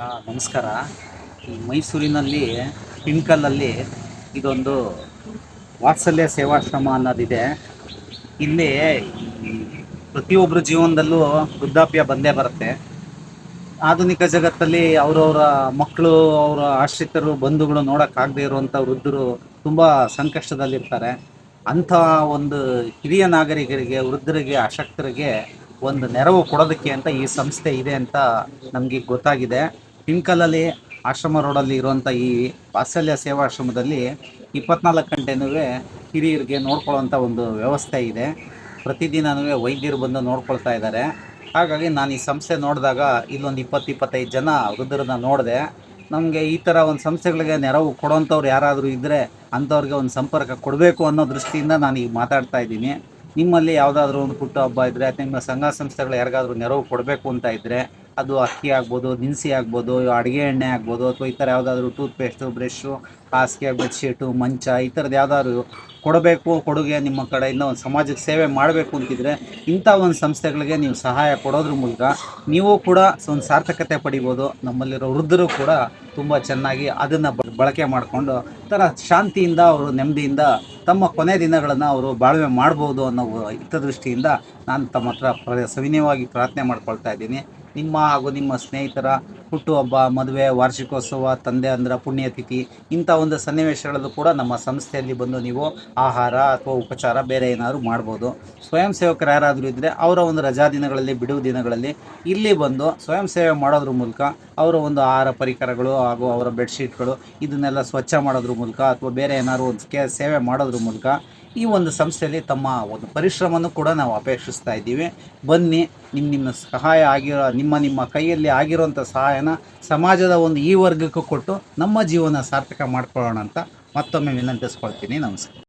ನಮಸ್ಕಾರ. ಈ ಮೈಸೂರಿನಲ್ಲಿ ಪಿನ್ಕಲ್ಲಲ್ಲಿ ಇದೊಂದು ವಾತ್ಸಲ್ಯ ಸೇವಾಶ್ರಮ ಅನ್ನೋದಿದೆ. ಇಲ್ಲಿ ಈ ಪ್ರತಿಯೊಬ್ಬರ ಜೀವನದಲ್ಲೂ ವೃದ್ಧಾಪ್ಯ ಬಂದೇ ಬರುತ್ತೆ. ಆಧುನಿಕ ಜಗತ್ತಲ್ಲಿ ಅವರವರ ಮಕ್ಕಳು, ಅವರ ಆಶ್ರಿತರು, ಬಂಧುಗಳು ನೋಡೋಕ್ಕಾಗದೇ ಇರುವಂಥ ವೃದ್ಧರು ತುಂಬ ಸಂಕಷ್ಟದಲ್ಲಿರ್ತಾರೆ. ಅಂಥ ಒಂದು ಹಿರಿಯ ನಾಗರಿಕರಿಗೆ, ವೃದ್ಧರಿಗೆ, ಅಶಕ್ತರಿಗೆ ಒಂದು ನೆರವು ಕೊಡೋದಕ್ಕೆ ಅಂತ ಈ ಸಂಸ್ಥೆ ಇದೆ ಅಂತ ನಮಗೆ ಗೊತ್ತಾಗಿದೆ. ಪಿಂಕಲಲ್ಲಿ ಆಶ್ರಮ ರೋಡಲ್ಲಿ ಇರುವಂಥ ಈ ವಾತ್ಸಲ್ಯ ಸೇವಾಶ್ರಮದಲ್ಲಿ 24 ಗಂಟೆನೂ ಹಿರಿಯರಿಗೆ ನೋಡ್ಕೊಳ್ಳೋಂಥ ಒಂದು ವ್ಯವಸ್ಥೆ ಇದೆ. ಪ್ರತಿದಿನವೂ ವೈದ್ಯರು ಬಂದು ನೋಡ್ಕೊಳ್ತಾ ಇದ್ದಾರೆ. ಹಾಗಾಗಿ ನಾನು ಈ ಸಂಸ್ಥೆ ನೋಡಿದಾಗ ಇಲ್ಲೊಂದು 20-25 ಜನ ವೃದ್ಧರನ್ನ ನೋಡಿದೆ. ನಮಗೆ ಈ ಥರ ಒಂದು ಸಂಸ್ಥೆಗಳಿಗೆ ನೆರವು ಕೊಡೋಂಥವ್ರು ಯಾರಾದರೂ ಇದ್ದರೆ ಅಂಥವ್ರಿಗೆ ಒಂದು ಸಂಪರ್ಕ ಕೊಡಬೇಕು ಅನ್ನೋ ದೃಷ್ಟಿಯಿಂದ ನಾನು ಈಗ ಮಾತಾಡ್ತಾ ಇದ್ದೀನಿ. ನಿಮ್ಮಲ್ಲಿ ಯಾವುದಾದ್ರೂ ಒಂದು ಹುಟ್ಟುಹಬ್ಬ ಇದ್ದರೆ, ನಿಮ್ಮ ಸಂಘ ಸಂಸ್ಥೆಗಳು ಯಾರಿಗಾದ್ರೂ ನೆರವು ಕೊಡಬೇಕು ಅಂತ ಇದ್ದರೆ, ಅದು ಅಕ್ಕಿ ಆಗ್ಬೋದು, ದಿನಸಿ ಆಗ್ಬೋದು, ಅಡುಗೆ ಎಣ್ಣೆ ಆಗ್ಬೋದು, ಅಥವಾ ಈ ಥರ ಯಾವುದಾದ್ರೂ ಟೂತ್ಪೇಸ್ಟು, ಬ್ರಷ್ಷು, ಹಾಸಿಗೆ, ಬೆಡ್ಶೀಟು, ಮಂಚ, ಈ ಥರದ್ದು ಯಾವುದಾದ್ರು ಕೊಡಬೇಕು, ಕೊಡುಗೆ ನಿಮ್ಮ ಕಡೆಯಿಂದ ಒಂದು ಸಮಾಜಕ್ಕೆ ಸೇವೆ ಮಾಡಬೇಕು ಅಂತಿದ್ರೆ ಇಂಥ ಒಂದು ಸಂಸ್ಥೆಗಳಿಗೆ ನೀವು ಸಹಾಯ ಕೊಡೋದ್ರ ಮೂಲಕ ನೀವು ಕೂಡ ಒಂದು ಸಾರ್ಥಕತೆ ಪಡಿಬೋದು. ನಮ್ಮಲ್ಲಿರೋ ವೃದ್ಧರು ಕೂಡ ತುಂಬ ಚೆನ್ನಾಗಿ ಅದನ್ನು ಬಳಕೆ ಮಾಡಿಕೊಂಡು ಥರ ಶಾಂತಿಯಿಂದ ಅವರು ನೆಮ್ಮದಿಯಿಂದ ತಮ್ಮ ಕೊನೆ ದಿನಗಳನ್ನು ಅವರು ಬಾಳ್ವೆ ಮಾಡ್ಬೋದು ಅನ್ನೋ ಹಿತದೃಷ್ಟಿಯಿಂದ ನಾನು ತಮ್ಮ ಹತ್ರ ಸವಿನಯವಾಗಿ ಪ್ರಾರ್ಥನೆ ಮಾಡ್ಕೊಳ್ತಾ ಇದ್ದೀನಿ. ನಿಮ್ಮ ಹಾಗೂ ನಿಮ್ಮ ಸ್ನೇಹಿತರ ಹುಟ್ಟುಹಬ್ಬ, ಮದುವೆ, ವಾರ್ಷಿಕೋತ್ಸವ, ತಂದೆ ಅಂದ್ರೆ ಪುಣ್ಯತಿಥಿ, ಇಂಥ ಒಂದು ಸನ್ನಿವೇಶಗಳಲ್ಲೂ ಕೂಡ ನಮ್ಮ ಸಂಸ್ಥೆಯಲ್ಲಿ ಬಂದು ನೀವು ಆಹಾರ ಅಥವಾ ಉಪಚಾರ ಬೇರೆ ಏನಾದರೂ ಮಾಡ್ಬೋದು. ಸ್ವಯಂ ಸೇವಕರು ಯಾರಾದರೂ ಇದ್ದರೆ ಅವರ ಒಂದು ರಜಾ ದಿನಗಳಲ್ಲಿ, ಬಿಡುವು ದಿನಗಳಲ್ಲಿ ಇಲ್ಲಿ ಬಂದು ಸ್ವಯಂ ಸೇವೆ ಮಾಡೋದ್ರ ಮೂಲಕ ಅವರ ಒಂದು ಆಹಾರ ಪರಿಕರಗಳು ಹಾಗೂ ಅವರ ಬೆಡ್ಶೀಟ್ಗಳು ಇದನ್ನೆಲ್ಲ ಸ್ವಚ್ಛ ಮಾಡೋದ್ರ ಮೂಲಕ ಅಥವಾ ಬೇರೆ ಏನಾದರೂ ಒಂದು ಸೇವೆ ಮಾಡೋದ್ರ ಮೂಲಕ ಈ ಒಂದು ಸಂಸ್ಥೆಯಲ್ಲಿ ತಮ್ಮ ಒಂದು ಪರಿಶ್ರಮವನ್ನು ಕೂಡ ನಾವು ಅಪೇಕ್ಷಿಸ್ತಾ ಇದ್ದೀವಿ. ಬನ್ನಿ, ನಿಮ್ಮ ಸಹಾಯ ಆಗಿರೋ ನಿಮ್ಮ ಕೈಯಲ್ಲಿ ಆಗಿರೋಂಥ ಸಹಾಯನ ಸಮಾಜದ ಒಂದು ಈ ವರ್ಗಕ್ಕೂ ಕೊಟ್ಟು ನಮ್ಮ ಜೀವನ ಸಾರ್ಥಕ ಮಾಡ್ಕೊಳ್ಳೋಣ ಅಂತ ಮತ್ತೊಮ್ಮೆ ವಿನಂತಿಸ್ಕೊಳ್ತೀನಿ. ನಮಸ್ಕಾರ.